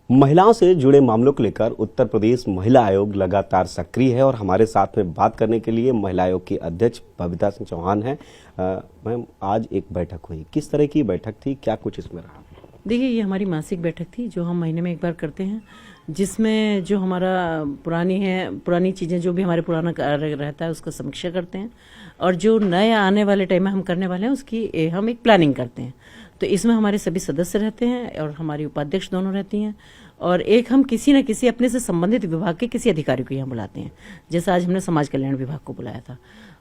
महिलाओं से जुड़े मामलों को लेकर उत्तर प्रदेश महिला आयोग लगातार सक्रिय है और हमारे साथ में बात करने के लिए महिला आयोग की अध्यक्ष बबीता सिंह चौहान हैं। मैम, आज एक बैठक हुई, किस तरह की बैठक थी, क्या कुछ इसमें रहा? देखिए, ये हमारी मासिक बैठक थी जो हम महीने में एक बार करते हैं, जिसमें जो हमारा पुरानी चीज़ें, जो भी हमारे पुराना कार्य रहता है उसका समीक्षा करते हैं और जो नया आने वाले टाइम में हम करने वाले हैं उसकी हम एक प्लानिंग करते हैं। तो इसमें हमारे सभी सदस्य रहते हैं और हमारी उपाध्यक्ष दोनों रहती हैं और एक हम किसी न किसी अपने से संबंधित विभाग के किसी अधिकारी को यहाँ बुलाते हैं। जैसा आज हमने समाज कल्याण विभाग को बुलाया था,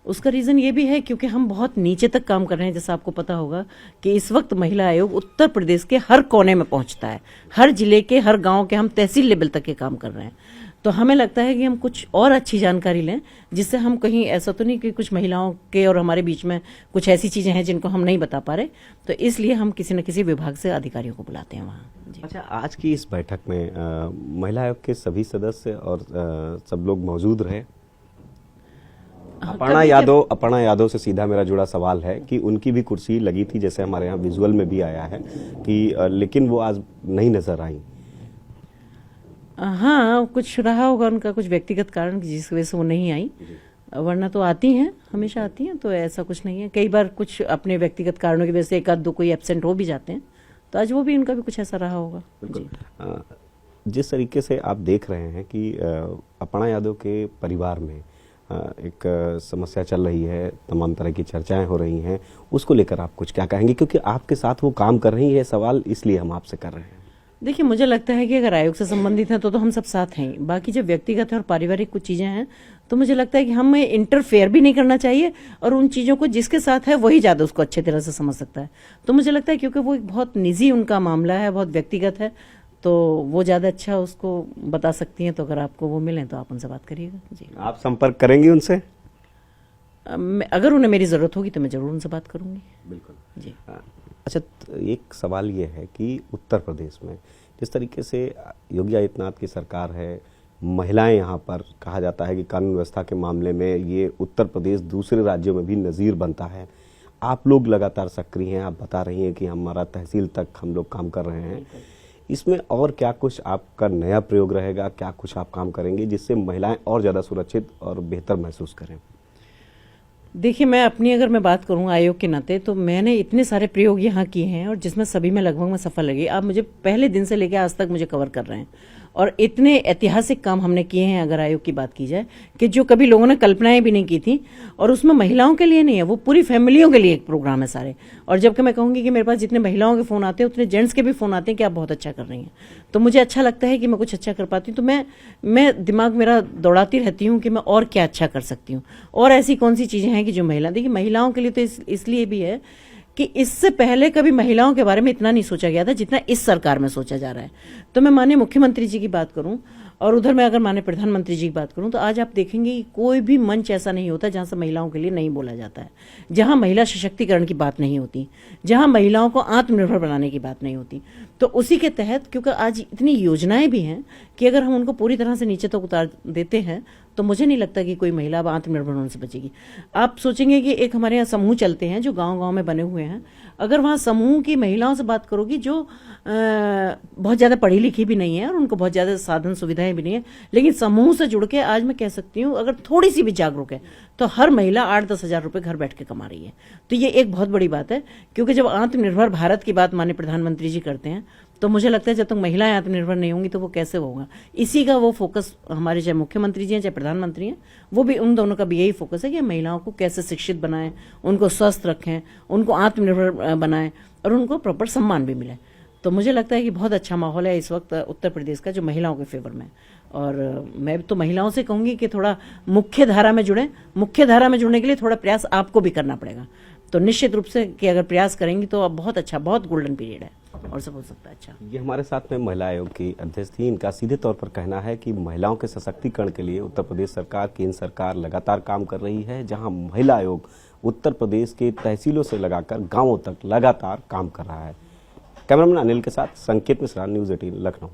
उसका रीज़न ये भी है क्योंकि हम बहुत नीचे तक काम कर रहे हैं। जैसा आपको पता होगा कि इस वक्त महिला आयोग उत्तर प्रदेश के हर कोने में पहुंचता है, हर जिले के हर गांव के हम तहसील लेवल तक के काम कर रहे हैं। तो हमें लगता है कि हम कुछ और अच्छी जानकारी लें, जिससे हम कहीं ऐसा तो नहीं कि कुछ महिलाओं के और हमारे बीच में कुछ ऐसी चीज़ें हैं जिनको हम नहीं बता पा रहे, तो इसलिए हम किसी न किसी विभाग से अधिकारियों को बुलाते हैं वहाँ। अच्छा, आज की इस बैठक में महिला आयोग के सभी सदस्य और सब लोग मौजूद रहे। अपर्णा यादव से सीधा मेरा जुड़ा सवाल है कि उनकी भी कुर्सी लगी थी, जैसे हमारे यहाँ विजुअल में भी आया है कि लेकिन वो आज नहीं नजर आई। हाँ, कुछ रहा होगा उनका कुछ व्यक्तिगत कारण जिस वजह से वो नहीं आई, वरना तो आती हैं, हमेशा आती हैं, तो ऐसा कुछ नहीं है। कई बार कुछ अपने व्यक्तिगत कारणों की वजह से एक आध दो कोई एब्सेंट हो भी जाते हैं, तो आज वो भी उनका भी कुछ ऐसा रहा होगा। जिस तरीके से आप देख रहे हैं कि अपर्णा यादव के परिवार में एक समस्या चल रही है, तमाम तरह की चर्चाएं हो रही हैं, उसको लेकर आप कुछ क्या कहेंगे? क्योंकि आपके साथ वो काम कर रही है, सवाल इसलिए हम आपसे कर रहे हैं। देखिए, मुझे लगता है कि अगर आयोग से संबंधित हैं तो हम सब साथ हैं। बाकी जब व्यक्तिगत है और पारिवारिक कुछ चीज़ें हैं तो मुझे लगता है कि हमें इंटरफेयर भी नहीं करना चाहिए और उन चीज़ों को जिसके साथ है वही ज़्यादा उसको अच्छे तरह से समझ सकता है। तो मुझे लगता है क्योंकि वो एक बहुत निजी उनका मामला है, बहुत व्यक्तिगत है, तो वो ज़्यादा अच्छा उसको बता सकती हैं। तो अगर आपको वो मिलें तो आप उनसे बात करिएगा। जी, आप संपर्क करेंगी उनसे? अगर उन्हें मेरी ज़रूरत होगी तो मैं ज़रूर उनसे बात करूँगी। बिल्कुल जी। अच्छा, एक सवाल ये है कि उत्तर प्रदेश में जिस तरीके से योगी आदित्यनाथ की सरकार है, महिलाएं यहाँ पर कहा जाता है कि कानून व्यवस्था के मामले में ये उत्तर प्रदेश दूसरे राज्यों में भी नज़ीर बनता है। आप लोग लगातार सक्रिय हैं, आप बता रही हैं कि हमारा तहसील तक हम लोग काम कर रहे हैं। इसमें और क्या कुछ आपका नया प्रयोग रहेगा, क्या कुछ आप काम करेंगे जिससे महिलाएं और ज़्यादा सुरक्षित और बेहतर महसूस करें? देखिए, अगर मैं बात करूं आयोग के नाते, तो मैंने इतने सारे प्रयोग यहाँ किए हैं और जिसमें सभी में लगभग मैं सफल लगी। आप मुझे पहले दिन से लेकर आज तक मुझे कवर कर रहे हैं और इतने ऐतिहासिक काम हमने किए हैं अगर आयोग की बात की जाए कि जो कभी लोगों ने कल्पनाएं भी नहीं की थी। और उसमें महिलाओं के लिए नहीं है, वो पूरी फैमिलियों के लिए एक प्रोग्राम है सारे। और जबकि मैं कहूँगी कि मेरे पास जितने महिलाओं के फ़ोन आते हैं उतने जेंट्स के भी फ़ोन आते हैं कि आप बहुत अच्छा कर रही हैं। तो मुझे अच्छा लगता है कि मैं कुछ अच्छा कर पाती हूँ, तो मैं दिमाग मेरा दौड़ाती रहती हूँ कि मैं और क्या अच्छा कर सकती हूँ और ऐसी कौन सी चीज़ें हैं कि जो देखिए महिलाओं के लिए तो इसलिए भी है कि इससे पहले कभी महिलाओं के बारे में इतना नहीं सोचा गया था जितना इस सरकार में सोचा जा रहा है। तो मैं माननीय मुख्यमंत्री जी की बात करूं और उधर मैं अगर माननीय प्रधानमंत्री जी की बात करूं, तो आज आप देखेंगे कि कोई भी मंच ऐसा नहीं होता जहां से महिलाओं के लिए नहीं बोला जाता है, जहां महिला सशक्तिकरण की बात नहीं होती, जहां महिलाओं को आत्मनिर्भर बनाने की बात नहीं होती। तो उसी के तहत, क्योंकि आज इतनी योजनाएं भी हैं कि अगर हम उनको पूरी तरह से नीचे तक उतार देते हैं तो मुझे नहीं लगता कि कोई महिला अब आत्मनिर्भर होने से बचेगी। आप सोचेंगे कि एक हमारे यहाँ समूह चलते हैं जो गांव-गांव में बने हुए हैं, अगर वहाँ समूह की महिलाओं से बात करोगी जो बहुत ज़्यादा पढ़ी लिखी भी नहीं है और उनको बहुत ज़्यादा साधन सुविधाएं भी नहीं है, लेकिन समूह से जुड़ के आज मैं कह सकती हूँ अगर थोड़ी सी भी जागरूक है तो हर महिला 8-10 हज़ार रुपये घर बैठ के कमा रही है। तो ये एक बहुत बड़ी बात है, क्योंकि जब आत्मनिर्भर भारत की बात माननीय प्रधानमंत्री जी करते हैं तो मुझे लगता है जब तक महिलाएं आत्मनिर्भर नहीं होंगी तो वो कैसे होगा। इसी का वो फोकस हमारे चाहे मुख्यमंत्री जी हैं चाहे प्रधानमंत्री हैं, वो भी उन दोनों का भी यही फोकस है कि महिलाओं को कैसे शिक्षित बनाएं, उनको स्वस्थ रखें, उनको आत्मनिर्भर बनाएं और उनको प्रॉपर सम्मान भी मिले। तो मुझे लगता है कि बहुत अच्छा माहौल है इस वक्त उत्तर प्रदेश का जो महिलाओं के फेवर में। और मैं तो महिलाओं से कहूँगी कि थोड़ा मुख्य धारा में जुड़ें। मुख्य धारा में जुड़ने के लिए थोड़ा प्रयास आपको भी करना पड़ेगा। तो निश्चित रूप से कि अगर प्रयास करेंगी तो अब बहुत अच्छा, बहुत गोल्डन पीरियड है और सब हो सकता है अच्छा। ये हमारे साथ में महिला आयोग की अध्यक्ष थी। इनका सीधे तौर पर कहना है कि महिलाओं के सशक्तिकरण के लिए उत्तर प्रदेश सरकार, केंद्र सरकार लगातार काम कर रही है, जहां महिला आयोग उत्तर प्रदेश के तहसीलों से लगाकर गांवों तक लगातार काम कर रहा है। कैमरामैन अनिल के साथ संकेत मिश्रा, न्यूज़ 18 लखनऊ।